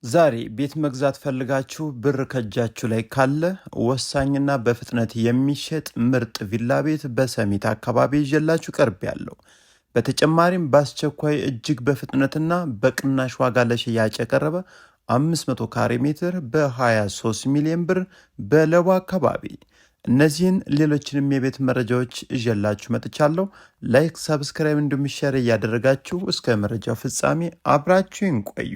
ዛሬ ቤት መግዛት ፈልጋችሁ ብር ከእጃችሁ ላይ ካለ ወሳኝና በፍጥነት የሚሸጥ ምርጥ ቪላ ቤት በሰሚት አካባቢ ይዤላችሁ ቀርቤያለሁ። በተጨማሪም በአስቸኳይ እጅግ በፍጥነትና በቅናሽ ዋጋ ለሽያጭ የቀረበ 500 ካሬ ሜትር በ23 ሚሊዮን ብር በለቡ አካባቢ። እነዚህን ሌሎችንም የቤት መረጃዎች ይዤላችሁ መጥቻለሁ። ላይክ፣ ሰብስክራይብ እንዲሁም ሼር እያደረጋችሁ እስከ መረጃው ፍጻሜ አብራችሁን ቆዩ።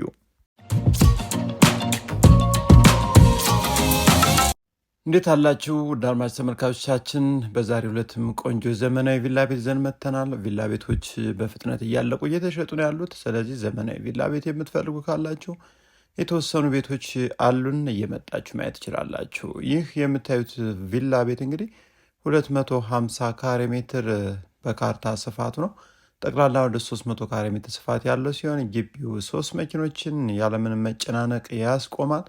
እንዴት አላችሁ ውድ አድማጭ ተመልካቾቻችን? በዛሬው ዕለትም ቆንጆ ዘመናዊ ቪላ ቤት ይዘን መጥተናል። ቪላ ቤቶች በፍጥነት እያለቁ እየተሸጡ ነው ያሉት። ስለዚህ ዘመናዊ ቪላ ቤት የምትፈልጉ ካላችሁ የተወሰኑ ቤቶች አሉን፣ እየመጣችሁ ማየት ትችላላችሁ። ይህ የምታዩት ቪላ ቤት እንግዲህ 250 ካሬ ሜትር በካርታ ስፋቱ ነው። ጠቅላላ ወደ 300 ካሬ ሜትር ስፋት ያለው ሲሆን ግቢው 3 መኪኖችን ያለምንም መጨናነቅ ያስቆማል።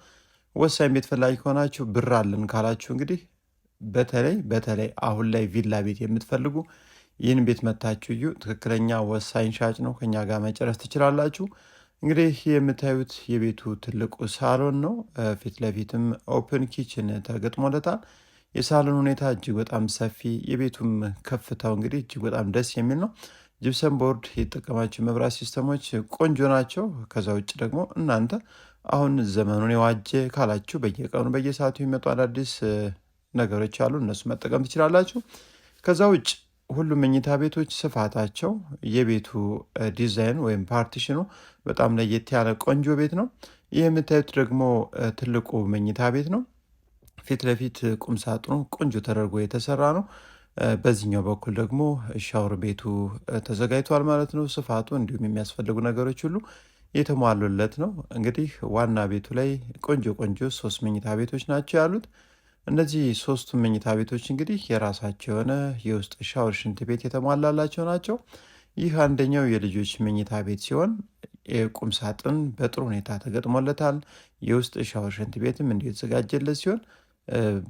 ወሳኝ ቤት ፈላጊ ከሆናችሁ ብር አለን ካላችሁ እንግዲህ በተለይ አሁን ላይ ቪላ ቤት የምትፈልጉ ይህን ቤት መታችሁ እዩ። ትክክለኛ ወሳኝ ሻጭ ነው። ከኛ ጋር መጨረስ ትችላላችሁ። እንግዲህ የምታዩት የቤቱ ትልቁ ሳሎን ነው። ፊት ለፊትም ኦፕን ኪችን ተገጥሞለታል። የሳሎን ሁኔታ እጅግ በጣም ሰፊ፣ የቤቱም ከፍታው እንግዲህ እጅግ በጣም ደስ የሚል ነው። ጅብሰን ቦርድ የተጠቀማችሁ መብራት ሲስተሞች ቆንጆ ናቸው። ከዛ ውጭ ደግሞ እናንተ አሁን ዘመኑን የዋጀ ካላችሁ በየቀኑ በየሰዓቱ የሚመጡ አዳዲስ ነገሮች አሉ፣ እነሱ መጠቀም ትችላላችሁ። ከዛ ውጭ ሁሉም መኝታ ቤቶች ስፋታቸው፣ የቤቱ ዲዛይን ወይም ፓርቲሽኑ በጣም ለየት ያለ ቆንጆ ቤት ነው። ይህ የምታዩት ደግሞ ትልቁ መኝታ ቤት ነው። ፊት ለፊት ቁም ሳጥኑ ቆንጆ ተደርጎ የተሰራ ነው። በዚህኛው በኩል ደግሞ ሻወር ቤቱ ተዘጋጅቷል ማለት ነው። ስፋቱ እንዲሁም የሚያስፈልጉ ነገሮች ሁሉ የተሟሉለት ነው። እንግዲህ ዋና ቤቱ ላይ ቆንጆ 3 መኝታ ቤቶች ናቸው ያሉት። እነዚህ 3ቱ መኝታ ቤቶች እንግዲህ የራሳቸው የሆነ የውስጥ ሻወር፣ ሽንት ቤት የተሟላላቸው ናቸው። ይህ አንደኛው የልጆች መኝታ ቤት ሲሆን የቁም ሳጥን በጥሩ ሁኔታ ተገጥሞለታል። የውስጥ ሻወር፣ ሽንት ቤትም እንዲሁ የተዘጋጀለት ሲሆን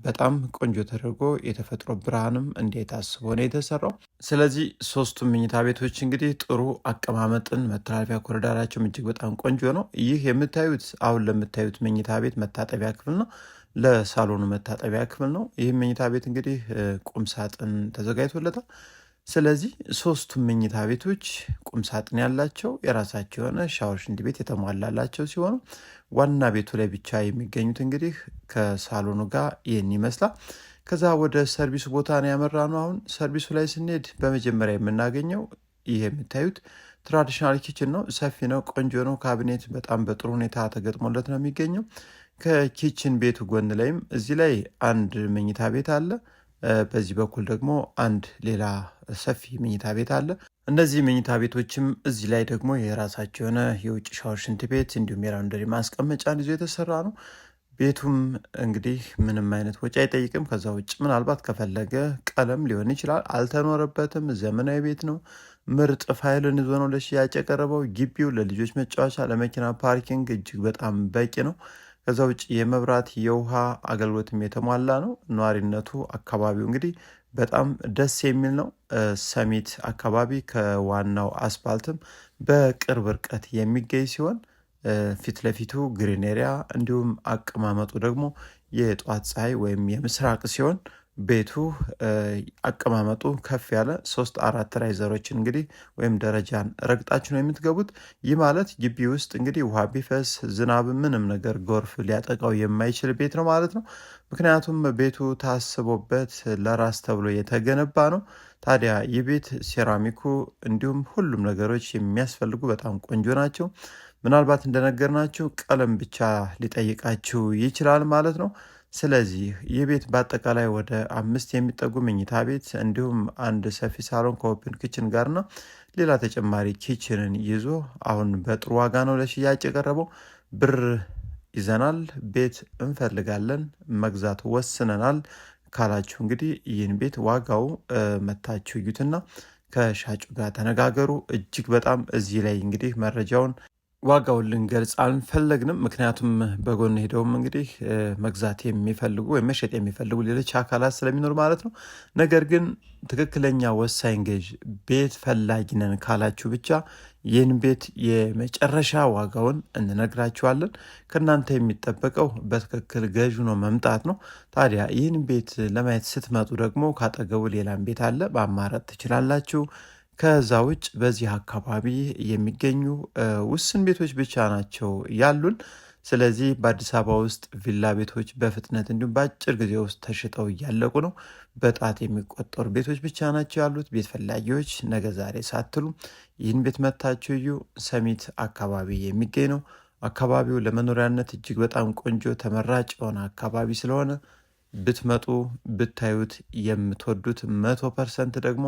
በጣም ቆንጆ ተደርጎ የተፈጥሮ ብርሃንም እንዴት አስቦ ነው የተሰራው። ስለዚህ 3ቱም መኝታ ቤቶች እንግዲህ ጥሩ አቀማመጥን፣ መተላለፊያ ኮሪዳራቸው እጅግ በጣም ቆንጆ ነው። ይህ የምታዩት አሁን ለምታዩት መኝታ ቤት መታጠቢያ ክፍል ነው። ለሳሎኑ መታጠቢያ ክፍል ነው። ይህ መኝታ ቤት እንግዲህ ቁም ሳጥን ተዘጋጅቶለታል። ስለዚህ 3ቱም መኝታ ቤቶች ቁም ሳጥን ያላቸው የራሳቸው የሆነ ሻወር፣ ሽንት ቤት የተሟላላቸው ሲሆኑ ዋና ቤቱ ላይ ብቻ የሚገኙት እንግዲህ ከሳሎኑ ጋር ይህን ይመስላል። ከዛ ወደ ሰርቪሱ ቦታ ነው ያመራ ነው። አሁን ሰርቪሱ ላይ ስንሄድ በመጀመሪያ የምናገኘው ይህ የምታዩት ትራዲሽናል ኪችን ነው። ሰፊ ነው፣ ቆንጆ ነው። ካቢኔት በጣም በጥሩ ሁኔታ ተገጥሞለት ነው የሚገኘው። ከኪችን ቤቱ ጎን ላይም እዚህ ላይ አንድ መኝታ ቤት አለ። በዚህ በኩል ደግሞ አንድ ሌላ ሰፊ መኝታ ቤት አለ። እነዚህ መኝታ ቤቶችም እዚህ ላይ ደግሞ የራሳቸው የሆነ የውጭ ሻወር፣ ሽንት ቤት እንዲሁም የላውንደሪ ማስቀመጫን ይዞ የተሰራ ነው። ቤቱም እንግዲህ ምንም አይነት ወጪ አይጠይቅም። ከዛ ውጭ ምናልባት ከፈለገ ቀለም ሊሆን ይችላል። አልተኖረበትም። ዘመናዊ ቤት ነው። ምርጥ ፋይልን ይዞ ነው ለሽያጭ የቀረበው። ግቢው ለልጆች መጫወቻ፣ ለመኪና ፓርኪንግ እጅግ በጣም በቂ ነው። ከዛ ውጭ የመብራት የውሃ አገልግሎትም የተሟላ ነው። ነዋሪነቱ አካባቢው እንግዲህ በጣም ደስ የሚል ነው። ሰሚት አካባቢ ከዋናው አስፓልትም በቅርብ ርቀት የሚገኝ ሲሆን ፊት ለፊቱ ግሪን ኤሪያ እንዲሁም አቀማመጡ ደግሞ የጧት ፀሐይ ወይም የምስራቅ ሲሆን ቤቱ አቀማመጡ ከፍ ያለ 3-4 ራይዘሮችን እንግዲህ ወይም ደረጃን ረግጣችሁ ነው የምትገቡት። ይህ ማለት ግቢ ውስጥ እንግዲህ ውሃ ቢፈስ፣ ዝናብ፣ ምንም ነገር ጎርፍ ሊያጠቃው የማይችል ቤት ነው ማለት ነው። ምክንያቱም ቤቱ ታስቦበት ለራስ ተብሎ የተገነባ ነው። ታዲያ ይህ ቤት ሴራሚኩ እንዲሁም ሁሉም ነገሮች የሚያስፈልጉ በጣም ቆንጆ ናቸው። ምናልባት እንደነገርናችሁ ቀለም ብቻ ሊጠይቃችሁ ይችላል ማለት ነው። ስለዚህ ይህ ቤት በአጠቃላይ ወደ 5 የሚጠጉ መኝታ ቤት እንዲሁም አንድ ሰፊ ሳሎን ከኦፕን ኪችን ጋርና ሌላ ተጨማሪ ኪችንን ይዞ አሁን በጥሩ ዋጋ ነው ለሽያጭ የቀረበው። ብር ይዘናል፣ ቤት እንፈልጋለን፣ መግዛት ወስነናል ካላችሁ እንግዲህ ይህን ቤት ዋጋው መታችሁ እዩትና ከሻጩ ጋር ተነጋገሩ። እጅግ በጣም እዚህ ላይ እንግዲህ መረጃውን ዋጋውን ልንገልጽ አልፈለግንም። ምክንያቱም በጎን ሄደውም እንግዲህ መግዛት የሚፈልጉ ወይም መሸጥ የሚፈልጉ ሌሎች አካላት ስለሚኖር ማለት ነው። ነገር ግን ትክክለኛ ወሳኝ ገዥ ቤት ፈላጊ ነን ካላችሁ ብቻ ይህን ቤት የመጨረሻ ዋጋውን እንነግራችኋለን። ከእናንተ የሚጠበቀው በትክክል ገዥ ነው መምጣት ነው። ታዲያ ይህን ቤት ለማየት ስትመጡ ደግሞ ካጠገቡ ሌላም ቤት አለ፣ በአማራጭ ትችላላችሁ። ከዛ ውጭ በዚህ አካባቢ የሚገኙ ውስን ቤቶች ብቻ ናቸው ያሉን። ስለዚህ በአዲስ አበባ ውስጥ ቪላ ቤቶች በፍጥነት እንዲሁም በአጭር ጊዜ ውስጥ ተሽጠው እያለቁ ነው። በጣት የሚቆጠሩ ቤቶች ብቻ ናቸው ያሉት። ቤት ፈላጊዎች ነገ ዛሬ ሳትሉ ይህን ቤት መታችሁ እዩ። ሰሚት አካባቢ የሚገኝ ነው። አካባቢው ለመኖሪያነት እጅግ በጣም ቆንጆ ተመራጭ የሆነ አካባቢ ስለሆነ ብትመጡ ብታዩት የምትወዱት 100% ደግሞ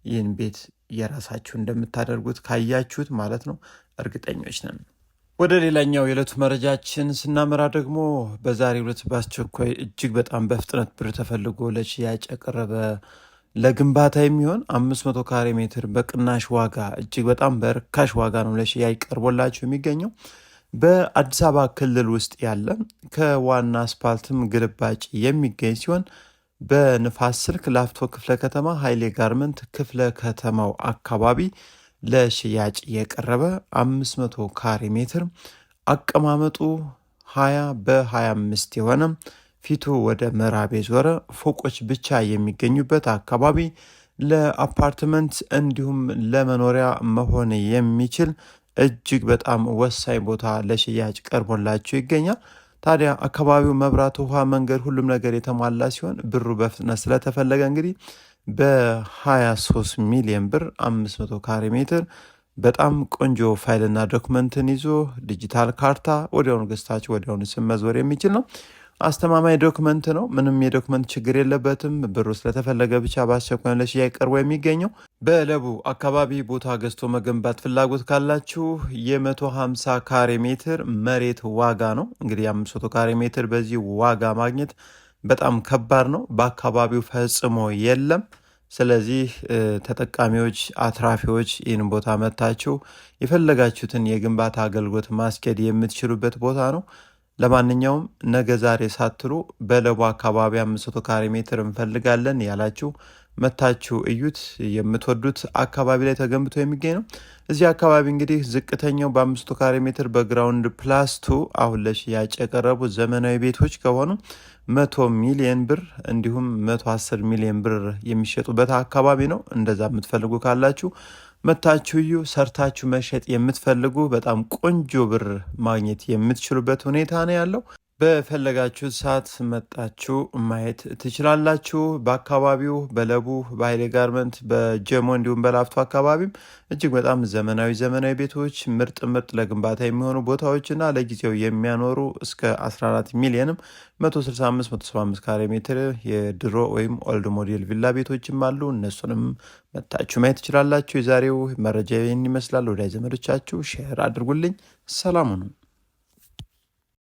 ይህን ቤት የራሳችሁ እንደምታደርጉት ካያችሁት ማለት ነው እርግጠኞች ነን። ወደ ሌላኛው የዕለቱ መረጃችን ስናመራ ደግሞ በዛሬው ዕለት በአስቸኳይ እጅግ በጣም በፍጥነት ብር ተፈልጎ ለሽያጭ የቀረበ ለግንባታ የሚሆን 500 ካሬ ሜትር በቅናሽ ዋጋ እጅግ በጣም በርካሽ ዋጋ ነው ለሽያጭ ቀርቦላችሁ የሚገኘው። በአዲስ አበባ ክልል ውስጥ ያለ ከዋና አስፓልትም ግልባጭ የሚገኝ ሲሆን በንፋስ ስልክ ላፍቶ ክፍለ ከተማ ኃይሌ ጋርመንት ክፍለ ከተማው አካባቢ ለሽያጭ የቀረበ 500 ካሬ ሜትር አቀማመጡ 20 በ25 የሆነ ፊቱ ወደ ምዕራብ የዞረ ፎቆች ብቻ የሚገኙበት አካባቢ ለአፓርትመንት እንዲሁም ለመኖሪያ መሆን የሚችል እጅግ በጣም ወሳኝ ቦታ ለሽያጭ ቀርቦላቸው ይገኛል። ታዲያ አካባቢው መብራት፣ ውሃ፣ መንገድ ሁሉም ነገር የተሟላ ሲሆን ብሩ በፍጥነት ስለተፈለገ እንግዲህ በ23 ሚሊዮን ብር 500 ካሬ ሜትር በጣም ቆንጆ ፋይልና ዶክመንትን ይዞ ዲጂታል ካርታ ወዲያውኑ ገዝታችሁ ወዲያውኑ ስም መዞር የሚችል ነው። አስተማማኝ ዶክመንት ነው። ምንም የዶክመንት ችግር የለበትም። ብሩ ስለተፈለገ ብቻ በአስቸኳይ ለሽያጭ ቀርቦ የሚገኘው በለቡ አካባቢ ቦታ ገዝቶ መገንባት ፍላጎት ካላችሁ የ150 ካሬ ሜትር መሬት ዋጋ ነው። እንግዲህ 500 ካሬ ሜትር በዚህ ዋጋ ማግኘት በጣም ከባድ ነው። በአካባቢው ፈጽሞ የለም። ስለዚህ ተጠቃሚዎች፣ አትራፊዎች ይህን ቦታ መታችሁ የፈለጋችሁትን የግንባታ አገልግሎት ማስኬድ የምትችሉበት ቦታ ነው። ለማንኛውም ነገ ዛሬ ሳትሉ በለቡ አካባቢ 500 ካሬ ሜትር እንፈልጋለን ያላችሁ መታችሁ እዩት። የምትወዱት አካባቢ ላይ ተገንብቶ የሚገኝ ነው። እዚህ አካባቢ እንግዲህ ዝቅተኛው በ500 ካሬ ሜትር በግራውንድ ፕላስ 2 አሁን ለሽያጭ የቀረቡ ዘመናዊ ቤቶች ከሆኑ 100 ሚሊዮን ብር እንዲሁም 110 ሚሊዮን ብር የሚሸጡበት አካባቢ ነው። እንደዛ የምትፈልጉ ካላችሁ መታችሁ እዩ። ሰርታችሁ መሸጥ የምትፈልጉ በጣም ቆንጆ ብር ማግኘት የምትችሉበት ሁኔታ ነው ያለው። በፈለጋችሁት ሰዓት መጣችሁ ማየት ትችላላችሁ። በአካባቢው በለቡ በኃይሌ ጋርመንት በጀሞ እንዲሁም በላፍቶ አካባቢም እጅግ በጣም ዘመናዊ ቤቶች ምርጥ ለግንባታ የሚሆኑ ቦታዎችና ለጊዜው የሚያኖሩ እስከ 14 ሚሊዮንም 165 ካሬ ሜትር የድሮ ወይም ኦልድ ሞዴል ቪላ ቤቶችም አሉ። እነሱንም መታችሁ ማየት ትችላላችሁ። የዛሬው መረጃ ይህን ይመስላል። ወዳጅ ዘመዶቻችሁ ሼር አድርጉልኝ። ሰላሙ ነው።